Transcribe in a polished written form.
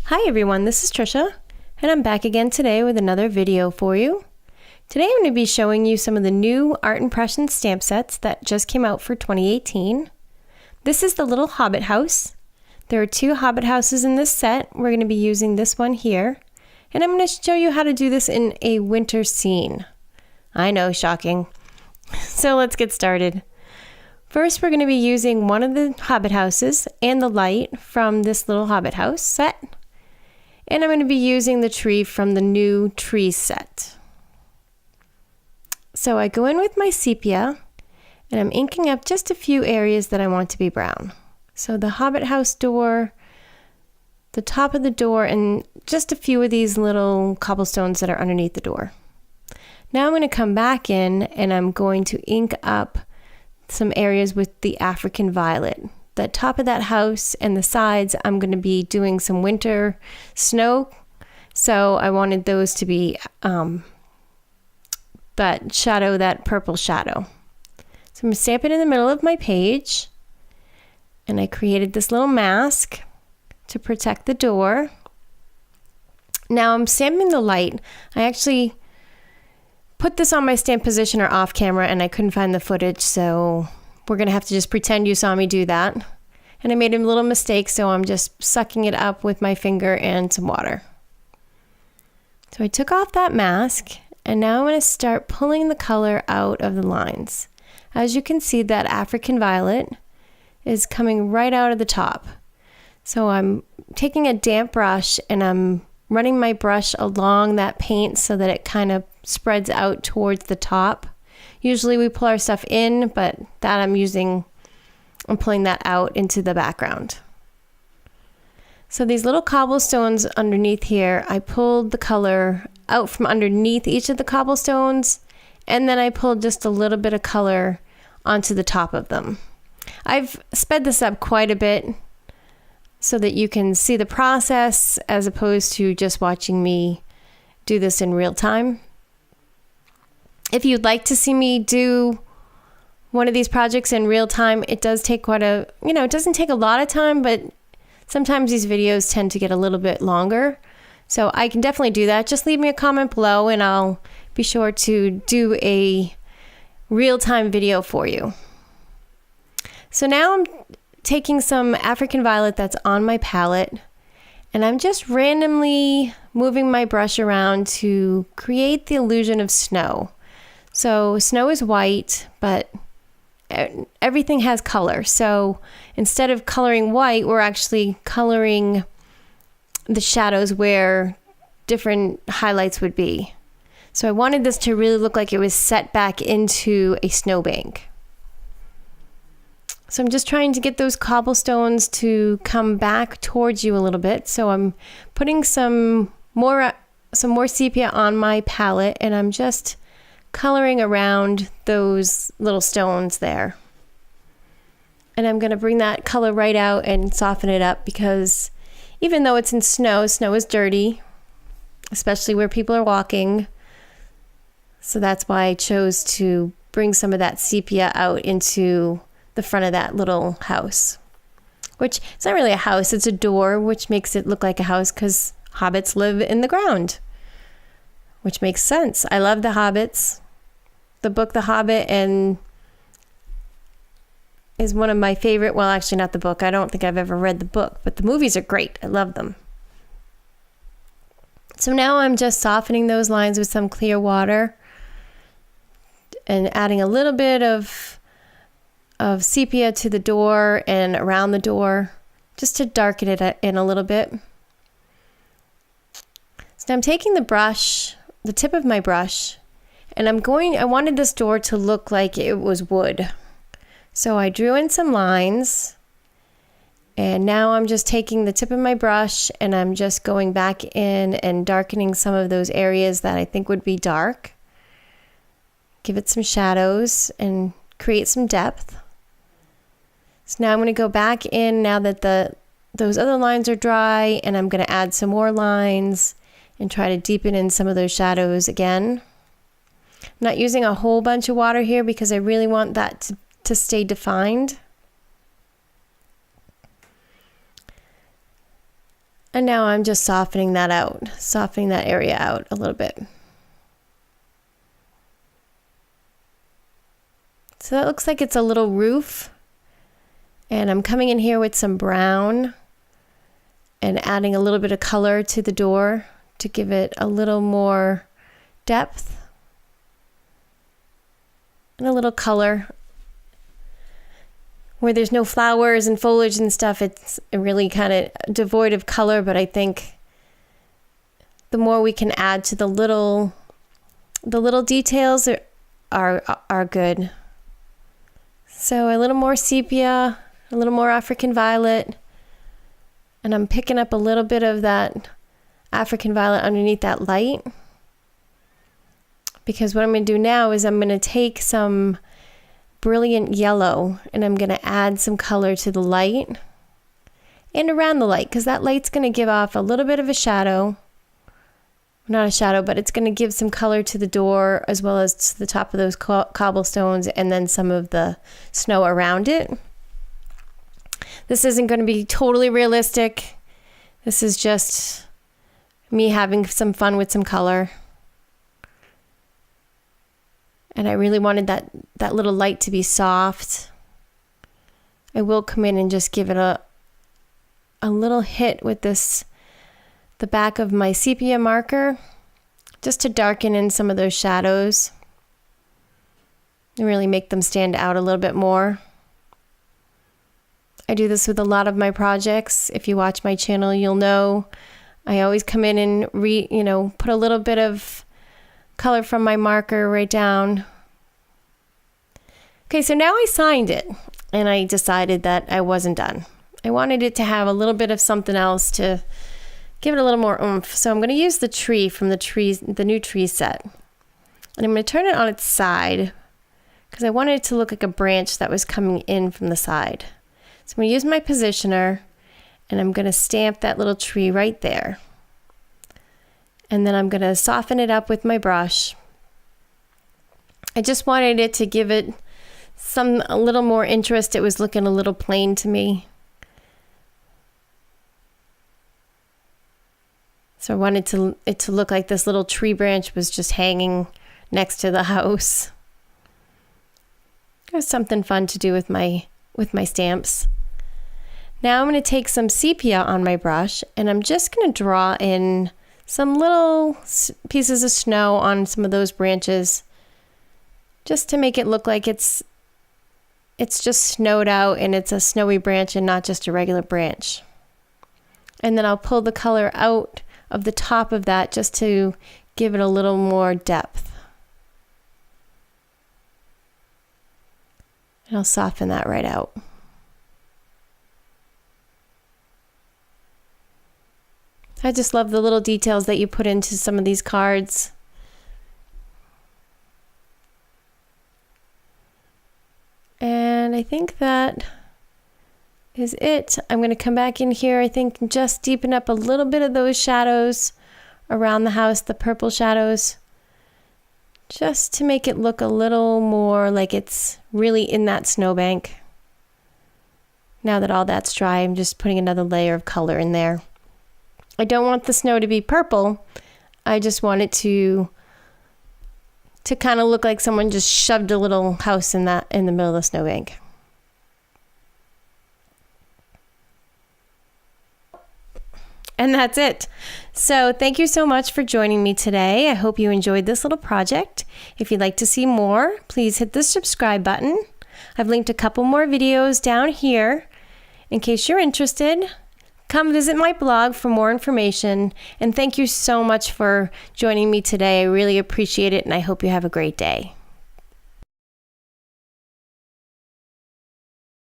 Hi everyone, this is Trisha, and I'm back again today with another video for you. Today I'm going to be showing you some of the new art impression stamp sets that just came out for 2018. This is the little Hobbit house. There are two Hobbit houses in this set. We're going to be using this one here, and I'm going to show you how to do this in a winter scene. I know, shocking. So let's get started. First, we're going to be using one of the Hobbit houses and the light from this little Hobbit house set. And I'm going to be using the tree from the new tree set. So I go in with my sepia and I'm inking up just a few areas that I want to be brown. So the Hobbit house door, the top of the door, and just a few of these little cobblestones that are underneath the door. Now I'm going to come back in and I'm going to ink up some areas with the African violet. The top of that house and the sides, I'm going to be doing some winter snow. So I wanted those to be that shadow, that purple shadow. So I'm going to stamp it in the middle of my page. And I created this little mask to protect the door. Now I'm stamping the light. I actually put this on my stamp position or off camera and I couldn't find the footage, so we're going to have to just pretend you saw me do that. And I made a little mistake, so I'm just sucking it up with my finger and some water. So I took off that mask, and now I'm going to start pulling the color out of the lines. As you can see, that African violet is coming right out of the top. So I'm taking a damp brush and I'm running my brush along that paint so that it kind of spreads out towards the top. Usually we pull our stuff in, but that I'm pulling that out into the background. So these little cobblestones underneath here, I pulled the color out from underneath each of the cobblestones, and then I pulled just a little bit of color onto the top of them. I've sped this up quite a bit so that you can see the process as opposed to just watching me do this in real time. If you'd like to see me do one of these projects in real time, it does take it doesn't take a lot of time, but sometimes these videos tend to get a little bit longer. So I can definitely do that. Just leave me a comment below and I'll be sure to do a real-time video for you. So now I'm taking some African violet that's on my palette and I'm just randomly moving my brush around to create the illusion of snow. So snow is white, but everything has color. So instead of coloring white, we're actually coloring the shadows where different highlights would be. So I wanted this to really look like it was set back into a snowbank. So I'm just trying to get those cobblestones to come back towards you a little bit. So I'm putting some more sepia on my palette and I'm just coloring around those little stones there. And I'm going to bring that color right out and soften it up because even though it's in snow, snow is dirty, especially where people are walking. So that's why I chose to bring some of that sepia out into the front of that little house. Which, it's not really a house, it's a door, which makes it look like a house because hobbits live in the ground. Which makes sense. I love the hobbits. The book The Hobbit is one of my favorite, well actually not the book, I don't think I've ever read the book, but the movies are great, I love them. So now I'm just softening those lines with some clear water and adding a little bit of sepia to the door and around the door just to darken it in a little bit. So now I'm taking the tip of my brush, and I wanted this door to look like it was wood. So I drew in some lines, and now I'm just taking the tip of my brush and I'm just going back in and darkening some of those areas that I think would be dark. Give it some shadows and create some depth. So now I'm going to go back in now that those other lines are dry, and I'm going to add some more lines and try to deepen in some of those shadows again. I'm not using a whole bunch of water here because I really want that to stay defined. And now I'm just softening that out, softening that area out a little bit. So that looks like it's a little roof. And I'm coming in here with some brown and adding a little bit of color to the door to give it a little more depth and a little color. Where there's no flowers and foliage and stuff, it's really kind of devoid of color, but I think the more we can add to the little details are good. So a little more sepia, a little more African violet, and I'm picking up a little bit of that African violet underneath that light, because what I'm going to do now is I'm going to take some brilliant yellow and I'm going to add some color to the light and around the light, because that light's going to give off a little bit of a shadow. Not a shadow, but it's going to give some color to the door as well as to the top of those cobblestones and then some of the snow around it. This isn't going to be totally realistic. This is just me having some fun with some color. And I really wanted that little light to be soft. I will come in and just give it a little hit with the back of my sepia marker, just to darken in some of those shadows and really make them stand out a little bit more. I do this with a lot of my projects. If you watch my channel, you'll know I always come in and put a little bit of color from my marker right down. Okay, so now I signed it and I decided that I wasn't done. I wanted it to have a little bit of something else to give it a little more oomph. So I'm going to use the tree from the new tree set. And I'm going to turn it on its side because I wanted it to look like a branch that was coming in from the side. So I'm going to use my positioner and I'm going to stamp that little tree right there. And then I'm going to soften it up with my brush. I just wanted it to give it a little more interest. It was looking a little plain to me. So I wanted it to look like this little tree branch was just hanging next to the house. It was something fun to do with my stamps. Now I'm going to take some sepia on my brush and I'm just going to draw in some little pieces of snow on some of those branches just to make it look like it's just snowed out and it's a snowy branch and not just a regular branch. And then I'll pull the color out of the top of that just to give it a little more depth. And I'll soften that right out. I just love the little details that you put into some of these cards. And I think that is it. I'm going to come back in here, I think, and just deepen up a little bit of those shadows around the house, the purple shadows, just to make it look a little more like it's really in that snowbank. Now that all that's dry, I'm just putting another layer of color in there. I don't want the snow to be purple. I just want it to kind of look like someone just shoved a little house in the middle of the snowbank. And that's it. So thank you so much for joining me today. I hope you enjoyed this little project. If you'd like to see more, please hit the subscribe button. I've linked a couple more videos down here in case you're interested. Come visit my blog for more information. And thank you so much for joining me today. I really appreciate it, and I hope you have a great day.